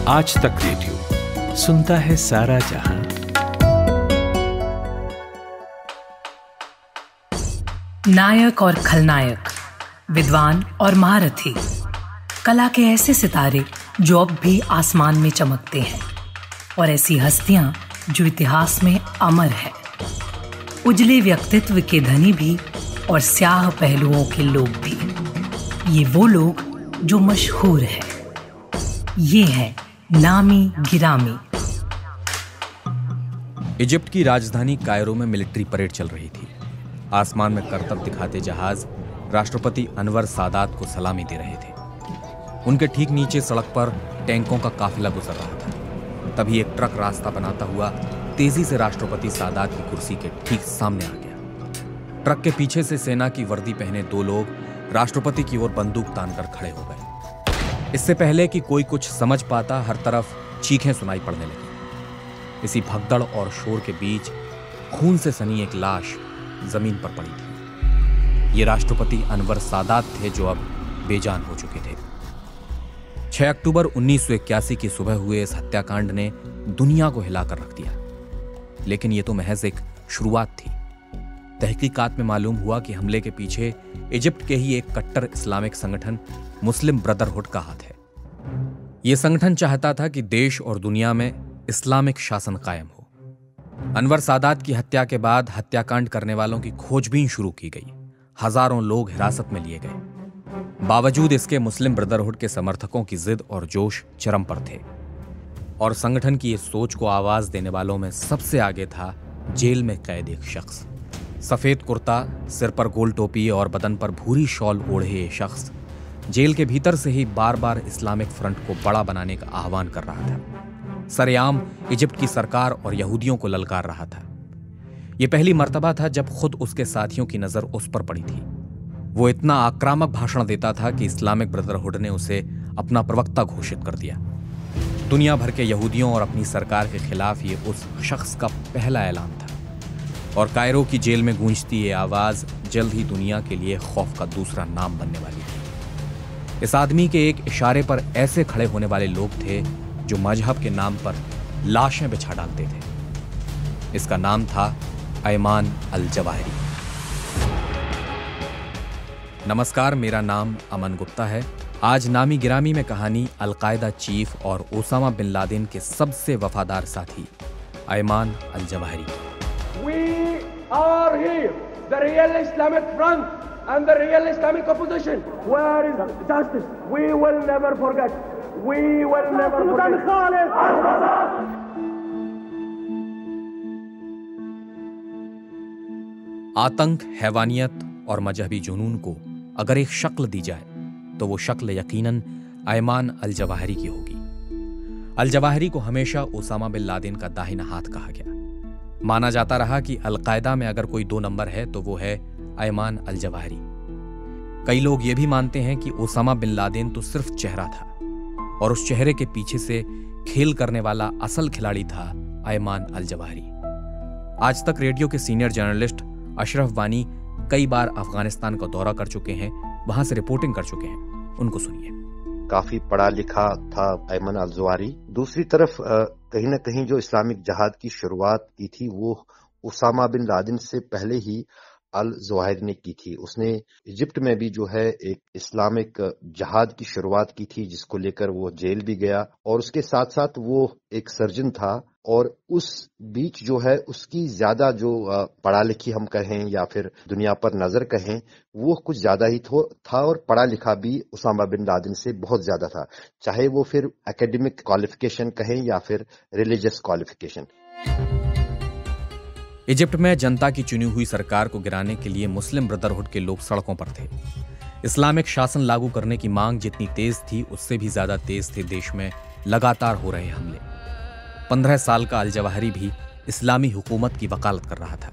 आज तक रेडियो सुनता है सारा जहां। नायक और खलनायक, विद्वान और महारथी, कला के ऐसे सितारे जो अब भी आसमान में चमकते हैं, और ऐसी हस्तियां जो इतिहास में अमर है। उजले व्यक्तित्व के धनी भी और स्याह पहलुओं के लोग भी। ये वो लोग जो मशहूर हैं। ये है नामी गिरामी। इजिप्ट की राजधानी कायरो में मिलिट्री परेड चल रही थी। आसमान में करतब दिखाते जहाज राष्ट्रपति अनवर सादात को सलामी दे रहे थे। उनके ठीक नीचे सड़क पर टैंकों का काफिला गुजर रहा था। तभी एक ट्रक रास्ता बनाता हुआ तेजी से राष्ट्रपति सादात की कुर्सी के ठीक सामने आ गया। ट्रक के पीछे से सेना की वर्दी पहने दो लोग राष्ट्रपति की ओर बंदूक तानकर खड़े हो गए। इससे पहले कि कोई कुछ समझ पाता, हर तरफ चीखें सुनाई पड़ने लगी। इसी भगदड़ और शोर के बीच खून से सनी एक लाश जमीन पर पड़ी थी। ये राष्ट्रपति अनवर सादात थे जो अब बेजान हो चुके थे। 6 अक्टूबर 1981 की सुबह हुए इस हत्याकांड ने दुनिया को हिलाकर रख दिया। लेकिन यह तो महज एक शुरुआत थी। तहकीकात में मालूम हुआ कि हमले के पीछे इजिप्ट के ही एक कट्टर इस्लामिक संगठन मुस्लिम ब्रदरहुड का हाथ है। यह संगठन चाहता था कि देश और दुनिया में इस्लामिक शासन कायम हो। अनवर सादात की हत्या के बाद हत्याकांड करने वालों की खोजबीन शुरू की गई। हजारों लोग हिरासत में लिए गए। बावजूद इसके मुस्लिम ब्रदरहुड के समर्थकों की जिद और जोश चरम पर थे, और संगठन की इस सोच को आवाज देने वालों में सबसे आगे था जेल में कैद एक शख्स। सफेद कुर्ता, सिर पर गोल टोपी और बदन पर भूरी शॉल ओढ़े ये शख्स जेल के भीतर से ही बार बार इस्लामिक फ्रंट को बड़ा बनाने का आह्वान कर रहा था। सरेआम इजिप्ट की सरकार और यहूदियों को ललकार रहा था। यह पहली मर्तबा था जब खुद उसके साथियों की नजर उस पर पड़ी थी। वो इतना आक्रामक भाषण देता था कि इस्लामिक ब्रदरहुड ने उसे अपना प्रवक्ता घोषित कर दिया। दुनिया भर के यहूदियों और अपनी सरकार के खिलाफ ये उस शख्स का पहला ऐलान था, और कायरो की जेल में गूंजती ये आवाज जल्द ही दुनिया के लिए खौफ का दूसरा नाम बनने वाली थी। इस आदमी के एक इशारे पर ऐसे खड़े होने वाले लोग थे जो मजहब के नाम पर लाशें बिछा डालते थे। इसका नाम था अयमान अल जवाहिरी। नमस्कार, मेरा नाम अमन गुप्ता है। आज नामी गिरामी में कहानी अल-कायदा चीफ और ओसामा बिन लादेन के सबसे वफादार साथी Ayman al Zawahiri. We are here, the real Islamic Front and the real Islamic opposition. Where is justice? We will never forget. We will never forget. आतंक, हैवानियत और मजहबी जुनून को अगर एक शक्ल दी जाए तो वो शक्ल यकीनन अयमान अल जवाहिरी की होगी। अल जवाहिरी को हमेशा ओसामा बिन लादेन का दाहिना हाथ कहा गया। माना जाता रहा कि अल-कायदा में अगर कोई 2 नंबर है तो वो है अयमान अल जवाहिरी। कई लोग ये भी मानते हैं कि ओसामा बिन लादेन तो सिर्फ चेहरा था, और उस चेहरे के पीछे से खेल करने वाला असल खिलाड़ी था अयमान अल जवाहिरी। आज तक रेडियो के सीनियर जर्नलिस्ट अशरफ वानी कई बार अफगानिस्तान का दौरा कर चुके हैं, वहां से रिपोर्टिंग कर चुके हैं। उनको सुनिए। काफी पढ़ा लिखा था अयमान अल जवाहिरी। दूसरी तरफ कहीं न कहीं जो इस्लामिक जहाद की शुरुआत की थी वो उसामा बिन लादेन से पहले ही अल जवाहिरी ने की थी। उसने इजिप्ट में भी जो है एक इस्लामिक जहाद की शुरुआत की थी, जिसको लेकर वो जेल भी गया, और उसके साथ साथ वो एक सर्जन था। और उस बीच जो है उसकी ज्यादा जो पढ़ा लिखी हम कहें या फिर दुनिया पर नजर कहें, वो कुछ ज्यादा ही था, और पढ़ा लिखा भी उसामा बिन लादेन से बहुत ज्यादा था, चाहे वो फिर एकेडमिक क्वालिफिकेशन कहें या फिर रिलीजियस क्वालिफिकेशन। इजिप्ट में जनता की चुनी हुई सरकार को गिराने के लिए मुस्लिम ब्रदरहुड के लोग सड़कों पर थे। इस्लामिक शासन लागू करने की मांग जितनी तेज थी, उससे भी ज्यादा तेज थे देश में लगातार हो रहे हमले। 15 साल का अल जवाहिरी भी इस्लामी हुकूमत की वकालत कर रहा था।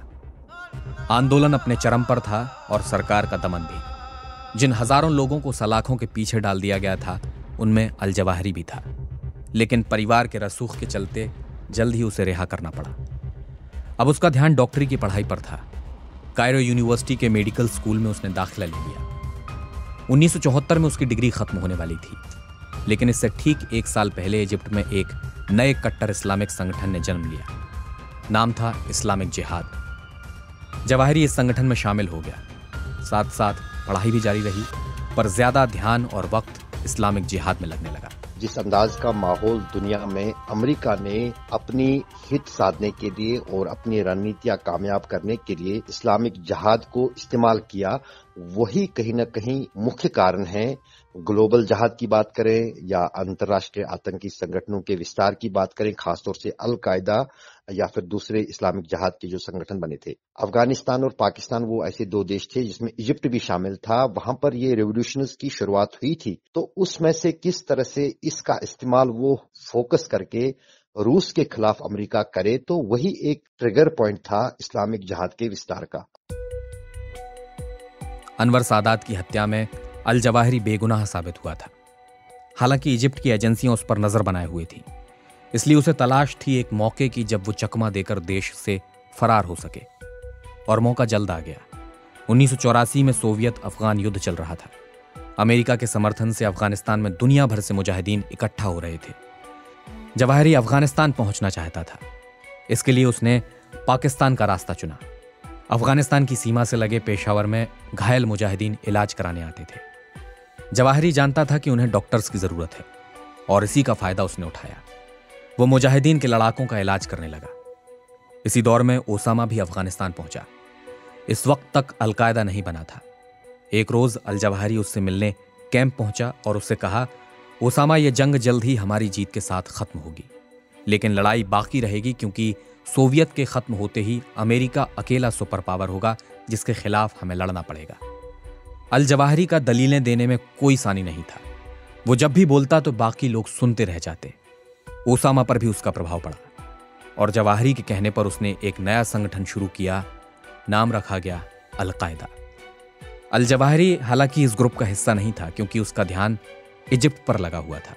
आंदोलन अपने चरम पर था और सरकार का दमन भी। जिन हजारों लोगों को सलाखों के पीछे डाल दिया गया था, उनमें अल जवाहिरी भी था। लेकिन परिवार के रसूख के चलते जल्द ही उसे रिहा करना पड़ा। अब उसका ध्यान डॉक्टरी की पढ़ाई पर था। कायरो यूनिवर्सिटी के मेडिकल स्कूल में उसने दाखिला ले लिया। 1974 में उसकी डिग्री खत्म होने वाली थी। लेकिन इससे ठीक 1 साल पहले इजिप्ट में एक नए कट्टर इस्लामिक संगठन ने जन्म लिया। नाम था इस्लामिक जिहाद। जवाहिरी इस संगठन में शामिल हो गया। साथ साथ पढ़ाई भी जारी रही, पर ज्यादा ध्यान और वक्त इस्लामिक जिहाद में लगने लगा। जिस अंदाज का माहौल दुनिया में अमेरिका ने अपनी हित साधने के लिए और अपनी रणनीतियां कामयाब करने के लिए इस्लामिक जिहाद को इस्तेमाल किया, वही कहीं न कहीं मुख्य कारण है। ग्लोबल जिहाद की बात करें या अंतर्राष्ट्रीय आतंकी संगठनों के विस्तार की बात करें, खासतौर से अल कायदा या फिर दूसरे इस्लामिक जिहाद के जो संगठन बने थे। अफगानिस्तान और पाकिस्तान वो ऐसे 2 देश थे जिसमें इजिप्ट भी शामिल था। वहां पर ये रेवोल्यूशंस की शुरुआत हुई थी, तो उसमें से किस तरह से इसका इस्तेमाल वो फोकस करके रूस के खिलाफ अमेरिका करे, तो वही एक ट्रिगर पॉइंट था इस्लामिक जिहाद के विस्तार का। अनवर सादात की हत्या में अल जवाहिरी बेगुनाह साबित हुआ था। हालांकि इजिप्ट की एजेंसियां उस पर नजर बनाए हुए थी, इसलिए उसे तलाश थी एक मौके की जब वो चकमा देकर देश से फरार हो सके, और मौका जल्द आ गया। 1984 में सोवियत अफगान युद्ध चल रहा था। अमेरिका के समर्थन से अफगानिस्तान में दुनिया भर से मुजाहिदीन इकट्ठा हो रहे थे। जवाहिरी अफगानिस्तान पहुंचना चाहता था। इसके लिए उसने पाकिस्तान का रास्ता चुना। अफगानिस्तान की सीमा से लगे पेशावर में घायल मुजाहिदीन इलाज कराने आते थे। जवाहिरी जानता था कि उन्हें डॉक्टर्स की जरूरत है, और इसी का फायदा उसने उठाया। वो मुजाहिदीन के लड़ाकों का इलाज करने लगा। इसी दौर में ओसामा भी अफगानिस्तान पहुंचा। इस वक्त तक अलकायदा नहीं बना था। एक रोज अल जवाहिरी उससे मिलने कैंप पहुंचा और उससे कहा, ओसामा, यह जंग जल्द ही हमारी जीत के साथ खत्म होगी, लेकिन लड़ाई बाकी रहेगी, क्योंकि सोवियत के खत्म होते ही अमेरिका अकेला सुपर पावर होगा जिसके खिलाफ हमें लड़ना पड़ेगा। अल जवाहिरी का दलीलें देने में कोई सानी नहीं था। वो जब भी बोलता तो बाकी लोग सुनते रह जाते। ओसामा पर भी उसका प्रभाव पड़ा, और जवाहिरी के कहने पर उसने एक नया संगठन शुरू किया। नाम रखा गया अल कायदा। अल जवाहिरी हालांकि इस ग्रुप का हिस्सा नहीं था, क्योंकि उसका ध्यान इजिप्ट पर लगा हुआ था।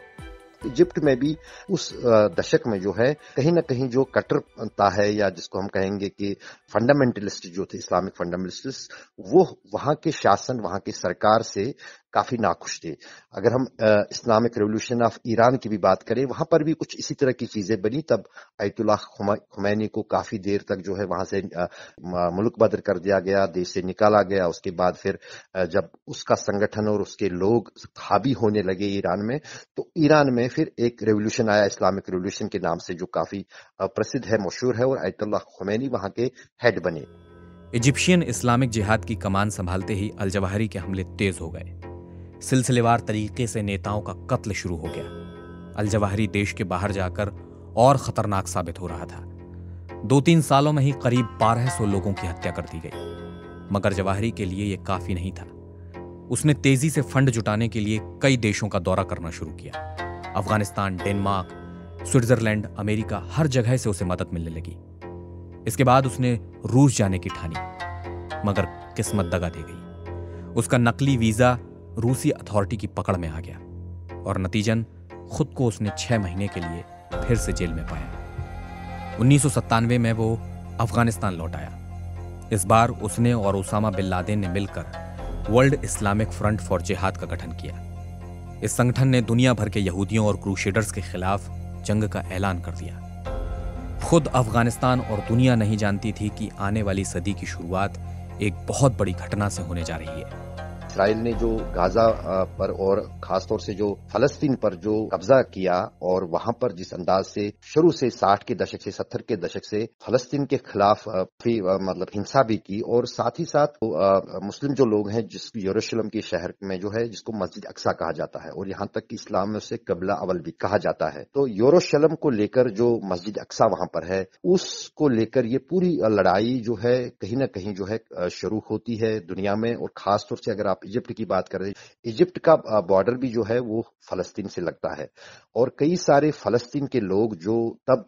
इजिप्ट में भी उस दशक में जो है कहीं ना कहीं जो कट्टरता है, या जिसको हम कहेंगे कि फंडामेंटलिस्ट जो थे, इस्लामिक फंडामेंटलिस्ट, वो वहां के शासन, वहां की सरकार से काफी नाखुश थे। अगर हम इस्लामिक रेवोल्यूशन ऑफ ईरान की भी बात करें, वहां पर भी कुछ इसी तरह की चीजें बनी। तब अयतुल्लाह खुमैनी को काफी देर तक जो है वहां से मुल्क बदर कर दिया गया, देश से निकाला गया। उसके बाद फिर जब उसका संगठन और उसके लोग हावी होने लगे ईरान में, तो ईरान में फिर एक रेवोल्यूशन आया इस्लामिक रेवोल्यूशन के नाम से, जो काफी प्रसिद्ध है, मशहूर है, और अयतुल्लाह खुमैनी वहां के हेड बने। इजिप्शियन इस्लामिक जिहाद की कमान संभालते ही अल जवाहिरी के हमले तेज हो गए। सिलसिलेवार तरीके से नेताओं का कत्ल शुरू हो गया। अल जवाहिरी देश के बाहर जाकर और खतरनाक साबित हो रहा था। 2-3 सालों में ही करीब 1200 लोगों की हत्या कर दी गई। मगर जवाहिरी के लिए यह काफी नहीं था। उसने तेजी से फंड जुटाने के लिए कई देशों का दौरा करना शुरू किया। अफगानिस्तान, डेनमार्क, स्विट्जरलैंड, अमेरिका, हर जगह से उसे मदद मिलने लगी। इसके बाद उसने रूस जाने की ठानी, मगर किस्मत दगा दे गई। उसका नकली वीजा रूसी अथॉरिटी की पकड़ में आ गया, और नतीजन खुद को उसने 6 महीने के लिए फिर से जेल में पाया। 1997 में वो अफगानिस्तान लौट आया। इस बार उसने और ओसामा बिन लादेन ने मिलकर वर्ल्ड इस्लामिक फ्रंट फॉर जिहाद का गठन किया। इस संगठन ने दुनिया भर के यहूदियों और क्रूसेडर्स के खिलाफ जंग का ऐलान कर दिया। खुद अफगानिस्तान और दुनिया नहीं जानती थी कि आने वाली सदी की शुरुआत एक बहुत बड़ी घटना से होने जा रही है। इसराइल ने जो गाजा पर और खासतौर से जो फलस्तीन पर जो कब्जा किया, और वहां पर जिस अंदाज से शुरू से 60 के दशक से 70 के दशक से फलस्तीन के खिलाफ भी मतलब हिंसा भी की, और साथ ही साथ मुस्लिम जो लोग हैं, जिस यरूशलेम के शहर में जो है, जिसको मस्जिद अक्सा कहा जाता है, और यहाँ तक कि इस्लाम में उसे क़िबला अवल भी कहा जाता है। तो यरूशलेम को लेकर जो मस्जिद अक्सा वहां पर है, उसको लेकर ये पूरी लड़ाई जो है कहीं ना कहीं जो है शुरू होती है दुनिया में। और खासतौर से अगर आप इजिप्ट की बात करें, इजिप्ट का बॉर्डर भी जो है वो फलस्तीन से लगता है, और कई सारे फलस्तीन के लोग जो तब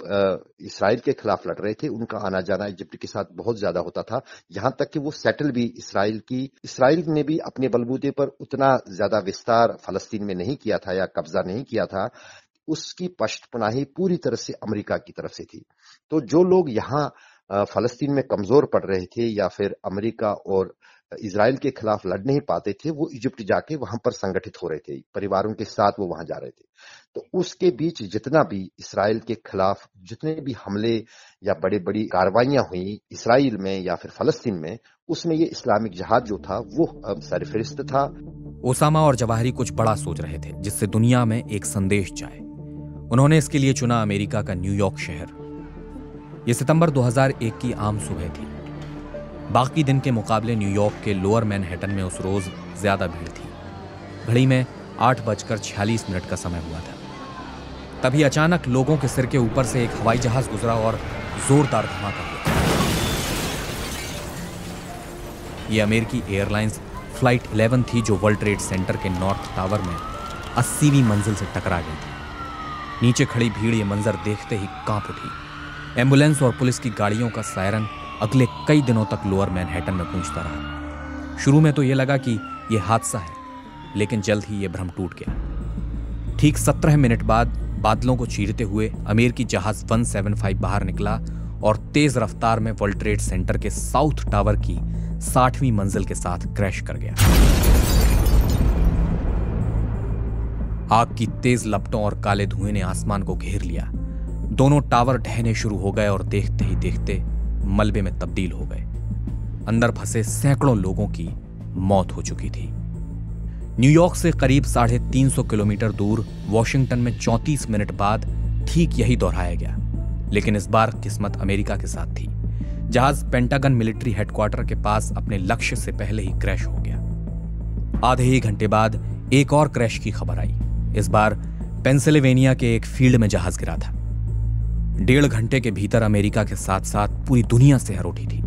इसराइल के खिलाफ लड़ रहे थे, उनका आना जाना इजिप्ट के साथ बहुत ज्यादा होता था। यहां तक कि वो सेटल भी इसराइल ने भी अपने बलबूते पर उतना ज्यादा विस्तार फलस्तीन में नहीं किया था या कब्जा नहीं किया था। उसकी पश्तपनाही पूरी तरह से अमेरिका की तरफ से थी। तो जो लोग यहाँ फलस्तीन में कमजोर पड़ रहे थे, या फिर अमेरिका और इजराइल के खिलाफ लड़ नहीं पाते थे, वो इजिप्ट जाके वहां पर संगठित हो रहे थे, परिवारों के साथ वो वहां जा रहे थे। तो उसके बीच जितना भी इजराइल के खिलाफ जितने भी हमले या बड़ी बड़ी कार्रवाइयां हुई इजराइल में या फिर फलस्तीन में, उसमें ये इस्लामिक जिहाद जो था वो सरफहरिस्त था। ओसामा और जवाहिरी कुछ बड़ा सोच रहे थे जिससे दुनिया में एक संदेश जाए। उन्होंने इसके लिए चुना अमेरिका का न्यूयॉर्क शहर। यह सितंबर 2001 की आम सुबह थी। बाकी दिन के मुकाबले न्यूयॉर्क के लोअर मैनहट्टन में उस रोज ज्यादा भीड़ थी। घड़ी में 8:46 का समय हुआ था। तभी अचानक लोगों के सिर के ऊपर से एक हवाई जहाज गुजरा और जोरदार धमाका हुआ। यह अमेरिकी एयरलाइंस फ्लाइट 11 थी जो वर्ल्ड ट्रेड सेंटर के नॉर्थ टावर में 80वीं मंजिल से टकरा गई थी। नीचे खड़ी भीड़ ये मंजर देखते ही कांप उठी। एम्बुलेंस और पुलिस की गाड़ियों का सायरन अगले कई दिनों तक लोअर मैनहट्टन में गूंजता रहा। शुरू में तो यह लगा कि यह हादसा है, लेकिन जल्द ही यह भ्रम टूट गया। ठीक 17 मिनट बाद बादलों को चीरते हुए अमेरिकी जहाज 175 बाहर निकला और तेज रफ्तार में वर्ल्ड ट्रेड सेंटर के साउथ टावर की 60वीं मंजिल के साथ क्रैश कर गया। आग की तेज लपटों और काले धुएं ने आसमान को घेर लिया। दोनों टावर ढहने शुरू हो गए और देखते ही देखते मलबे में तब्दील हो गए। अंदर फंसे सैकड़ों लोगों की मौत हो चुकी थी। न्यूयॉर्क से करीब 350 किलोमीटर दूर वॉशिंगटन में 34 मिनट बाद ठीक यही दोहराया गया, लेकिन इस बार किस्मत अमेरिका के साथ थी। जहाज पेंटागन मिलिट्री हेडक्वार्टर के पास अपने लक्ष्य से पहले ही क्रैश हो गया। आधे ही घंटे बाद एक और क्रैश की खबर आई। इस बार पेंसिल्वेनिया के एक फील्ड में जहाज गिरा था। 1.5 घंटे के भीतर अमेरिका के साथ साथ पूरी दुनिया सिहर उठी थी।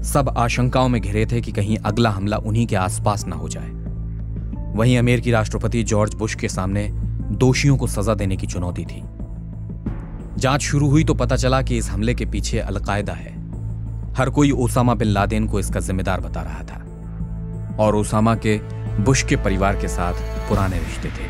सब आशंकाओं में घिरे थे कि कहीं अगला हमला उन्हीं के आसपास ना हो जाए। वहीं अमेरिकी राष्ट्रपति जॉर्ज बुश के सामने दोषियों को सजा देने की चुनौती थी। जांच शुरू हुई तो पता चला कि इस हमले के पीछे अलकायदा है। हर कोई ओसामा बिन लादेन को इसका जिम्मेदार बता रहा था और ओसामा के बुश के परिवार के साथ पुराने रिश्ते थे।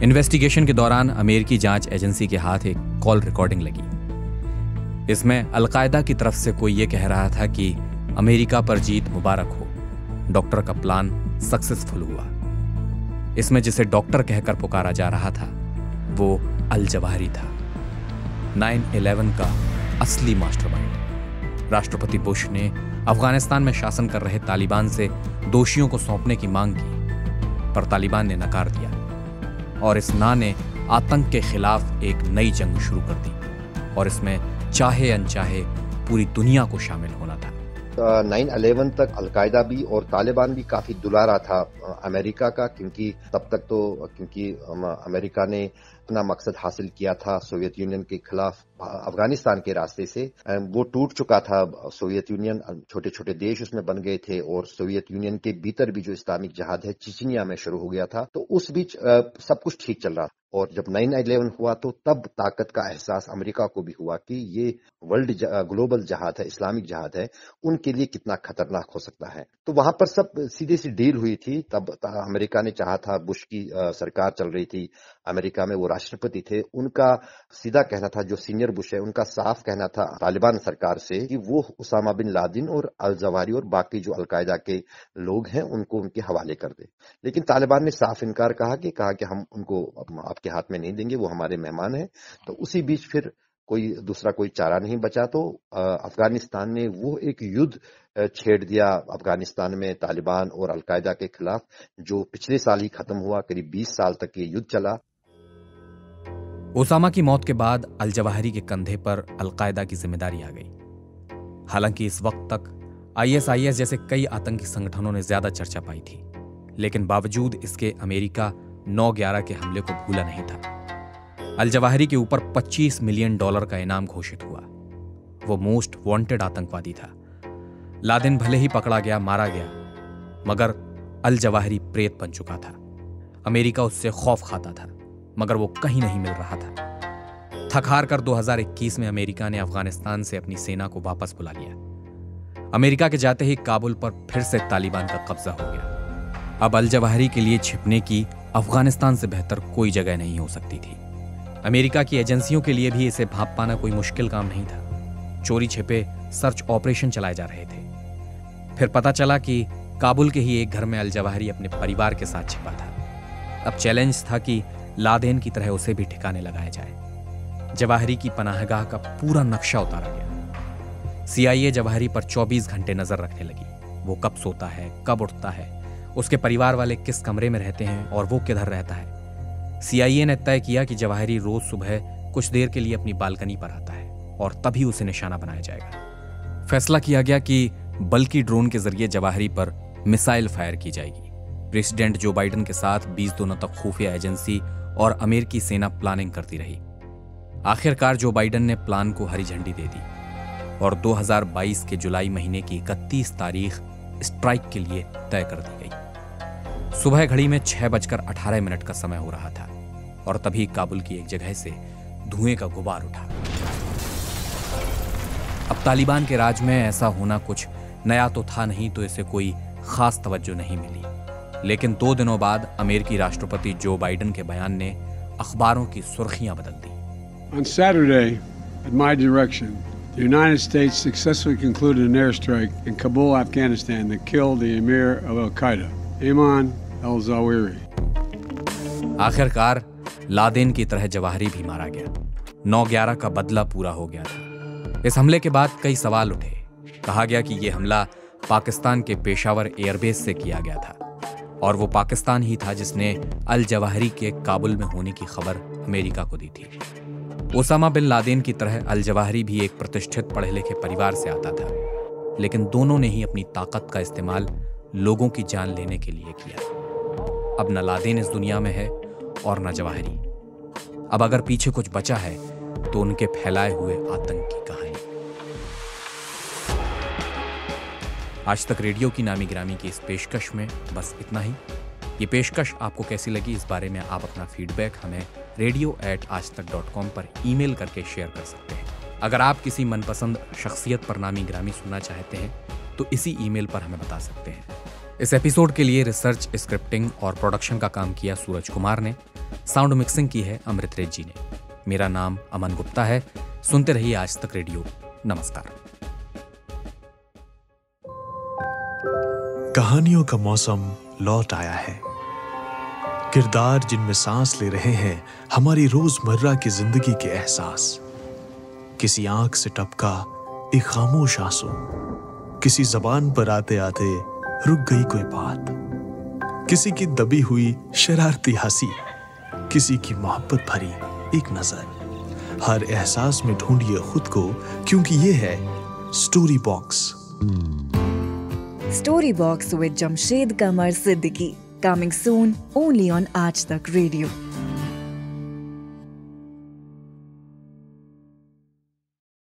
इन्वेस्टिगेशन के दौरान अमेरिकी जांच एजेंसी के हाथ एक कॉल रिकॉर्डिंग लगी। इसमें अलकायदा की तरफ से कोई यह कह रहा था कि अमेरिका पर जीत मुबारक हो, डॉक्टर का प्लान सक्सेसफुल हुआ। इसमें जिसे डॉक्टर कहकर पुकारा जा रहा था वो अल जवाहिरी था, 9/11 का असली मास्टरमाइंड। राष्ट्रपति बुश ने अफगानिस्तान में शासन कर रहे तालिबान से दोषियों को सौंपने की मांग की, पर तालिबान ने नकार दिया और इस ना ने आतंक के खिलाफ एक नई जंग शुरू कर दी और इसमें चाहे अनचाहे पूरी दुनिया को शामिल होना था। 9/11 तक अलकायदा भी और तालिबान भी काफी दुलारा था अमेरिका का, क्योंकि तब तक तो अमेरिका ने अपना मकसद हासिल किया था सोवियत यूनियन के खिलाफ अफगानिस्तान के रास्ते से। वो टूट चुका था सोवियत यूनियन, छोटे छोटे देश उसमें बन गए थे और सोवियत यूनियन के भीतर भी जो इस्लामिक जिहाद है चेचनिया में शुरू हो गया था। तो उस बीच सब कुछ ठीक चल रहा था और जब 9/11 हुआ तो तब ताकत का एहसास अमेरिका को भी हुआ कि ये वर्ल्ड ग्लोबल जिहाद है, इस्लामिक जिहाद है, उनके लिए कितना खतरनाक हो सकता है। तो वहां पर सब सीधी सी डील हुई थी। तब अमेरिका ने चाहा था, बुश की सरकार चल रही थी अमेरिका में, वो राष्ट्रपति थे, उनका सीधा कहना था, जो सीनियर बुश है उनका साफ कहना था तालिबान सरकार से कि वो उसामा बिन लादेन और अल जवाहिरी और बाकी जो अलकायदा के लोग हैं उनको उनके हवाले कर दे। लेकिन तालिबान ने साफ इनकार कहा कि हम उनको आपके हाथ में नहीं देंगे, वो हमारे मेहमान हैं। तो उसी बीच फिर कोई चारा नहीं बचा तो अफगानिस्तान ने वो एक युद्ध छेड़ दिया अफगानिस्तान में तालिबान और अलकायदा के खिलाफ, जो पिछले साल ही खत्म हुआ। करीब 20 साल तक ये युद्ध चला। ओसामा की मौत के बाद अल जवाहिरी के कंधे पर अलकायदा की जिम्मेदारी आ गई। हालांकि इस वक्त तक ISIS जैसे कई आतंकी संगठनों ने ज्यादा चर्चा पाई थी, लेकिन बावजूद इसके अमेरिका 9/11 के हमले को भूला नहीं था। अल जवाहिरी के ऊपर $25 मिलियन का इनाम घोषित हुआ। वो मोस्ट वांटेड आतंकवादी था। लादेन भले ही पकड़ा गया, मारा गया, मगर अल जवाहिरी प्रेत बन चुका था। अमेरिका उससे खौफ खाता था, मगर वो कहीं नहीं मिल रहा था। थक हार कर 2021 में अमेरिका ने अफगानिस्तान से अपनी सेना को वापस बुला लिया। अमेरिका के जाते ही काबुल पर फिर से तालिबान का कब्जा हो गया। अब अल जवाहिरी के लिए छिपने की अफगानिस्तान से बेहतर कोई जगह नहीं हो सकती थी। अमेरिका की एजेंसियों के लिए भी इसे भांप पाना कोई मुश्किल काम नहीं था। चोरी छिपे सर्च ऑपरेशन चलाए जा रहे थे। फिर पता चला कि काबुल के ही एक घर में अल जवाहिरी अपने परिवार के साथ छिपा था। अब चैलेंज था कि लादेन की तरह उसे भी ठिकाने लगाया जाए। जवाहिरी की पनाहगाह का पूरा नक्शा उतारा गया। CIA जवाहिरी पर 24 घंटे नजर रखने लगी। वो कब सोता है, कब उठता है, उसके परिवार वाले किस कमरे में रहते हैं और वो किधर रहता है। CIA ने तय किया कि जवाहिरी रोज सुबह कुछ देर के लिए अपनी बालकनी पर आता है और तभी उसे निशाना बनाया जाएगा। फैसला किया गया कि बल्कि ड्रोन के जरिए जवाहिरी पर मिसाइल फायर की जाएगी। प्रेसिडेंट जो बाइडेन के साथ 20 दिनों तक खुफिया एजेंसी और अमेरिकी सेना प्लानिंग करती रही। आखिरकार जो बाइडेन ने प्लान को हरी झंडी दे दी और 2022 के जुलाई महीने की 31 तारीख स्ट्राइक के लिए तय कर दी गई। सुबह घड़ी में 6:18 का समय हो रहा था और तभी काबुल की एक जगह से धुएं का गुबार उठा। अब तालिबान के राज में ऐसा होना कुछ नया तो था नहीं, तो इसे कोई खास तवज्जो नहीं मिली। लेकिन 2 दिनों बाद अमेरिकी राष्ट्रपति जो बाइडेन के बयान ने अखबारों की सुर्खियां बदल दी। On Saturday, at my direction, the United States successfully concluded an airstrike in Kabul, Afghanistan that killed the emir of Al-Qaeda, Ayman al-Zawahiri. आखिरकार लादेन की तरह जवाहिरी भी मारा गया। 9/11 का बदला पूरा हो गया था। इस हमले के बाद कई सवाल उठे। कहा गया कि यह हमला पाकिस्तान के पेशावर एयरबेस से किया गया था और वो पाकिस्तान ही था जिसने अल जवाहिरी के काबुल में होने की खबर अमेरिका को दी थी। ओसामा बिन लादेन की तरह अल जवाहिरी भी एक प्रतिष्ठित पढ़े लिखे परिवार से आता था, लेकिन दोनों ने ही अपनी ताकत का इस्तेमाल लोगों की जान लेने के लिए किया। अब न लादेन इस दुनिया में है और न जवाहिरी। अब अगर पीछे कुछ बचा है तो उनके फैलाए हुए आतंक की कहानी। आज तक रेडियो की नामी गिरामी की इस पेशकश में बस इतना ही। ये पेशकश आपको कैसी लगी, इस बारे में आप अपना फीडबैक हमें radio@aajtak.com पर ईमेल करके शेयर कर सकते हैं। अगर आप किसी मनपसंद शख्सियत पर नामी गिरामी सुनना चाहते हैं तो इसी ईमेल पर हमें बता सकते हैं। इस एपिसोड के लिए रिसर्च, स्क्रिप्टिंग और प्रोडक्शन का काम किया सूरज कुमार ने। साउंड मिक्सिंग की है अमृतरेज जी ने। मेरा नाम अमन गुप्ता है। सुनते रहिए आज तक रेडियो। नमस्कार। कहानियों का मौसम लौट आया है। किरदार जिनमें सांस ले रहे हैं हमारी रोजमर्रा की जिंदगी के एहसास। किसी आंख से टपका एक खामोश आंसू, किसी जबान पर आते आते रुक गई कोई बात, किसी की दबी हुई शरारती हंसी, किसी की मोहब्बत भरी एक नजर। हर एहसास में ढूंढिए खुद को, क्योंकि ये है story box. Story Box with Jamshed Qamar Siddiqui. Coming soon only on Aaj Tak Radio.